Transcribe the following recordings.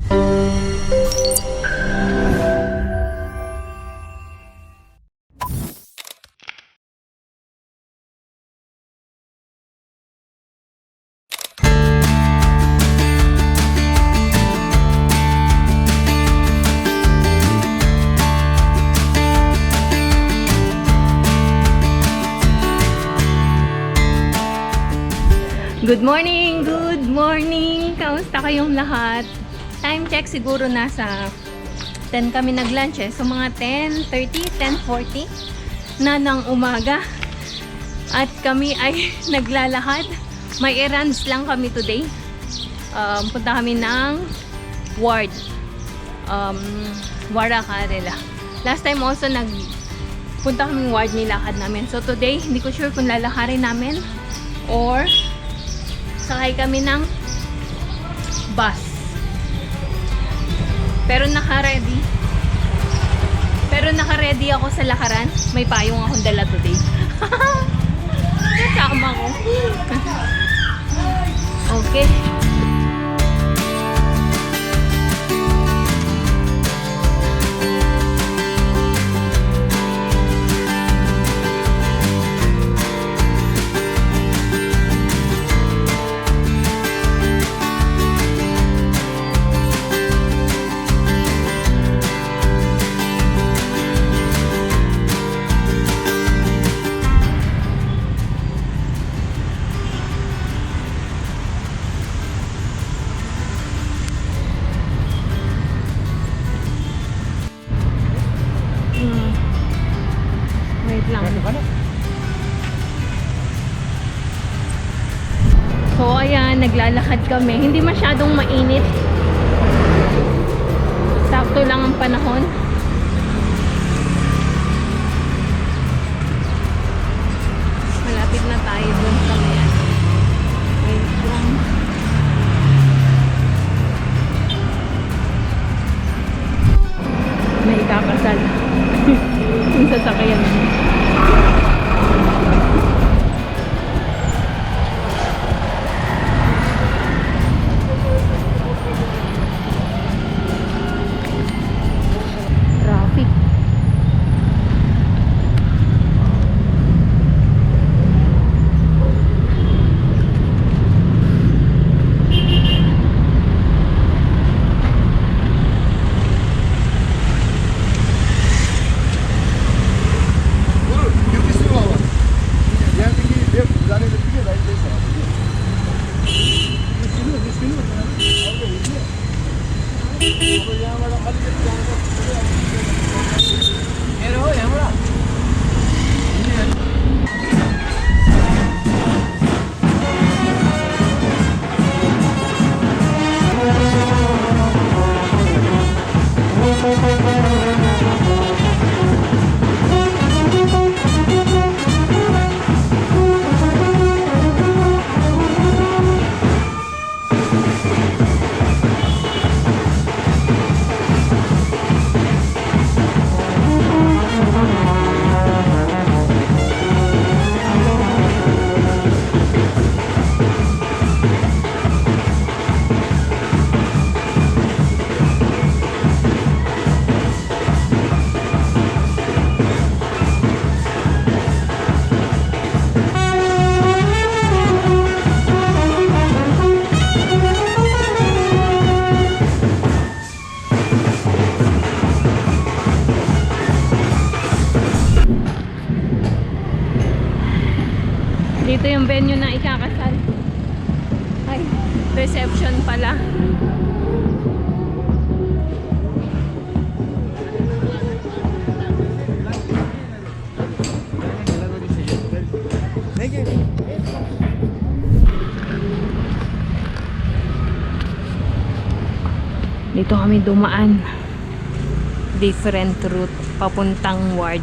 Good morning! Good morning! Kamusta kayong lahat? Time check siguro nasa 10 kami nag-lunch eh. So mga 10:30, 10:40 na ng umaga. At kami ay naglalakad. May errands lang kami today. Punta kami ng ward. Warakarela. Last time also punta kaming ward, nilakad namin. So today, hindi ko sure kung lalakarin namin or sakay kami ng bus. Pero naka-ready ako sa lakaran. May payong akong dala today. Kasama ko. Okay. Wait lang. So ayan, naglalakad kami. Hindi masyadong mainit. Sakto lang ang panahon. Malapit na tayo dun sa mayan. Wait lang. May kakasal. Yung sasakyan. Traffic. Dito yung venue na ikakasal. Ay, reception pala. Dito kami dumaan. Different route papuntang ward.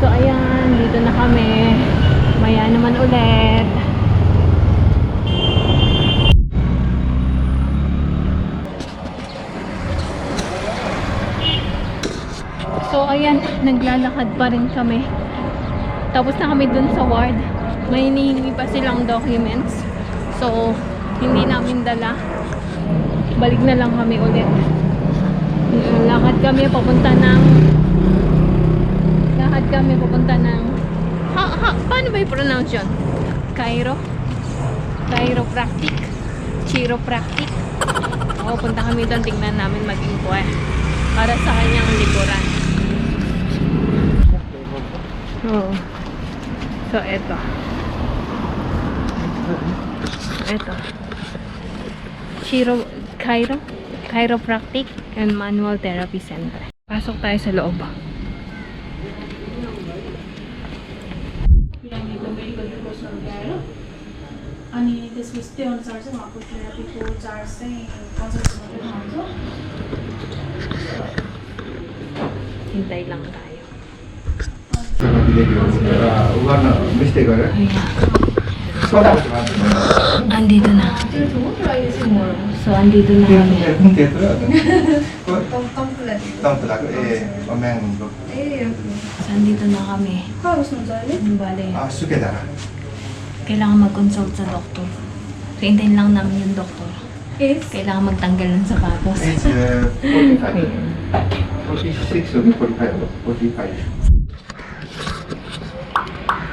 So ayan, dito na kami. Maya naman ulit. So, ayan, naglalakad pa rin kami. Tapos na kami dun sa ward. May hinihingi pa silang documents. So, hindi namin dala. Balik na lang kami ulit. Lakad kami papunta ng paano ba i-pronounce yun? Chiropractic. Oo, punta kami doon. Tingnan namin mag-inquire para sa kanyang likuran. Oo. So, eto. Chiropractic and Manual Therapy Center. Pasok tayo sa loob. अनि त्यसपछि त्यो अनुसार चाहिँ उहाँको थेरापीको चार्ज चाहिँ कन्सल्ट गर्नु Hintay lang tayo. Mistake गरेर Andito na. So, andito na kami. तम्फुलाको ए अम्याङ So, andito na kami. Bale, Sukedhara kailangan mag-consult sa doktor. So, hintayin lang namin yung doktor. Kailangan magtanggal ng sapatos. Age 46 हो कि 45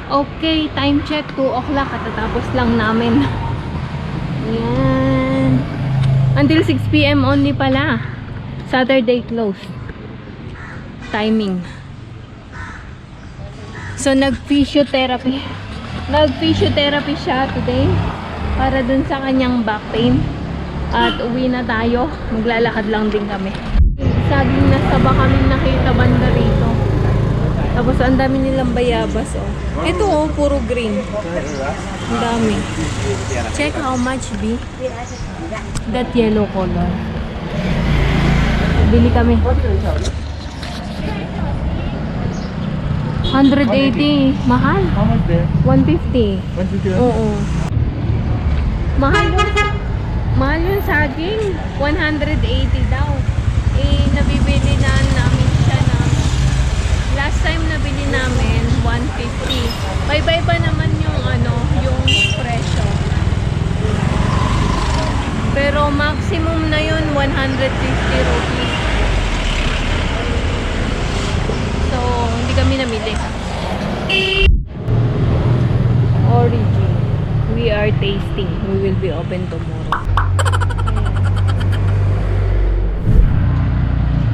Okay, time check. 2 o'clock. Katatapos lang namin. Yan. Until 6 p.m. only pala. Saturday close. Timing. So, nag-physiotherapy siya today. Para dun sa kanyang back pain. At uwi na tayo. Maglalakad lang din kami. Saging nasaba kaming nakita banda rito. Tapos ang dami nilang bayabas, oh. Ito, oh, puro green. Ang dami. Check how much, B. That yellow color. Bili kami. 180. Mahal. How much there? 150. 150 Oo. Mahal yung saging. 180 daw. Eh, nabibili na namin siya na last time nabili namin 150. Bye-bye pa naman yung yung presyo. Pero maximum na yun 150 rupees. So, hindi kami namili. Origin. We are tasting. We will be open tomorrow.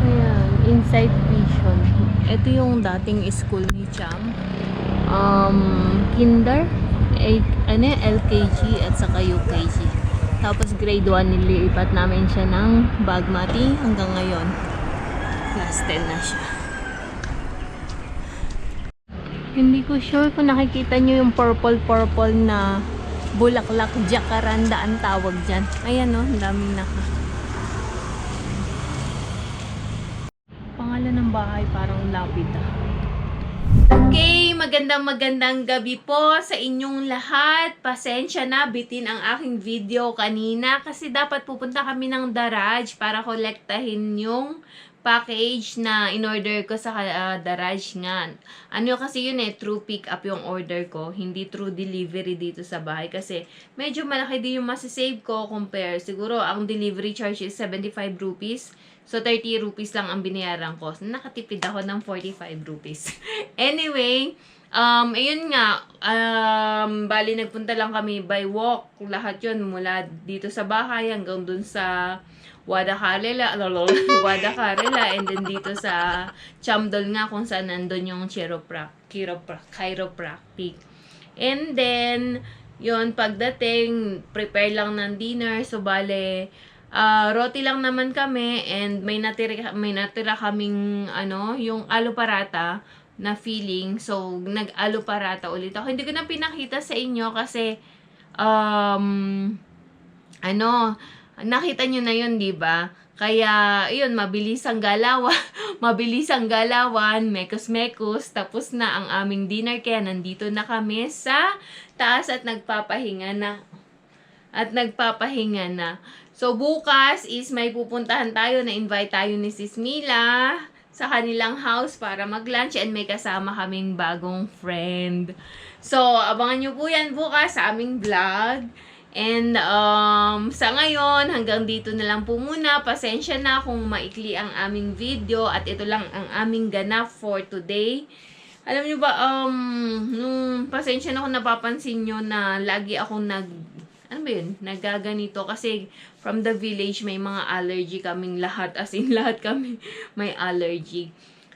Ayan, Inside Vision. Ito yung dating school ni Cham. Kinder, LKG at saka UKG. Tapos grade 1 nilipat namin siya ng Bagmati hanggang ngayon. Class 10 na siya. Hindi ko sure kung nakikita nyo yung purple na bulaklak jacaranda ang tawag dyan. Ayan o, ang daming naka. Pangalan ng bahay parang lapid ah. Okay, magandang gabi po sa inyong lahat. Pasensya na, bitin ang aking video kanina kasi dapat pupunta kami ng Daraj para kolektahin yung package na in-order ko sa Daraj nga. Ano kasi yun true pick up yung order ko, hindi true delivery dito sa bahay kasi medyo malaki din yung masasave ko compare. Siguro ang delivery charge is 75 rupees. So, 30 rupees lang ang binayaran ko. So, nakatipid ako ng 45 rupees. Anyway, ayun nga, bali nagpunta lang kami by walk. Lahat yun, mula dito sa bahay hanggang dun sa Wada Karela, and then dito sa Chamdol nga kung saan nandun yung chiropractic. And then, yun, pagdating, prepare lang ng dinner. So, bale, roti lang naman kami and may natira kaming yung alu parata na feeling. So, nag-alu parata ulit ako. Hindi ko na pinakita sa inyo kasi nakita nyo na yun, di ba? Kaya, yun, mabilis ang galawan, mekos-mekos, tapos na ang aming dinner. Kaya nandito na kami sa taas at nagpapahinga na. So, bukas is may pupuntahan tayo, na-invite tayo ni Sis Mila sa kanilang house para mag-lunch and may kasama kaming bagong friend. So, abangan nyo po yan bukas sa aming vlog. And sa ngayon, hanggang dito na lang po muna. Pasensya na kung maikli ang aming video at ito lang ang aming ganap for today. Alam nyo ba, nung pasensya na kung napapansin nyo na lagi akong nagaganito kasi from the village may mga allergy kaming lahat, as in lahat kami may allergy.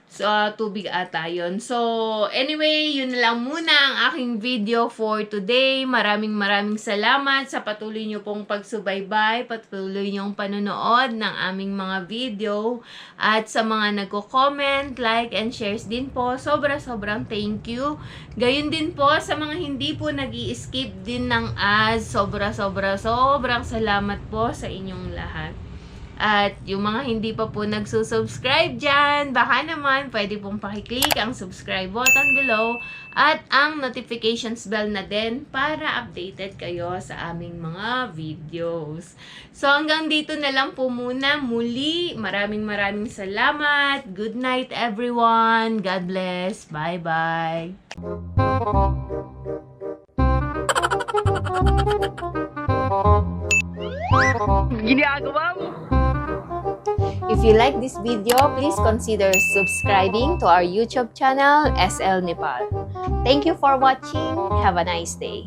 So, tubig ata yun. So, anyway, yun na lang muna ang aking video for today. Maraming salamat sa patuloy nyo pong pagsubaybay, patuloy nyong panonood ng aming mga video. At sa mga nagko-comment, like, and shares din po, sobrang thank you. Gayun din po sa mga hindi po nag-i-skip din ng ads, sobrang salamat po sa inyong lahat. At yung mga hindi pa po nagsusubscribe dyan, baka naman pwede pong pakiclick ang subscribe button below at ang notifications bell na din para updated kayo sa aming mga videos. So hanggang dito na lang po muna. Muli, maraming salamat. Good night everyone. God bless. Bye-bye. Ginagawa mo. If you like this video, please consider subscribing to our YouTube channel, SL Nepal. Thank you for watching. Have a nice day.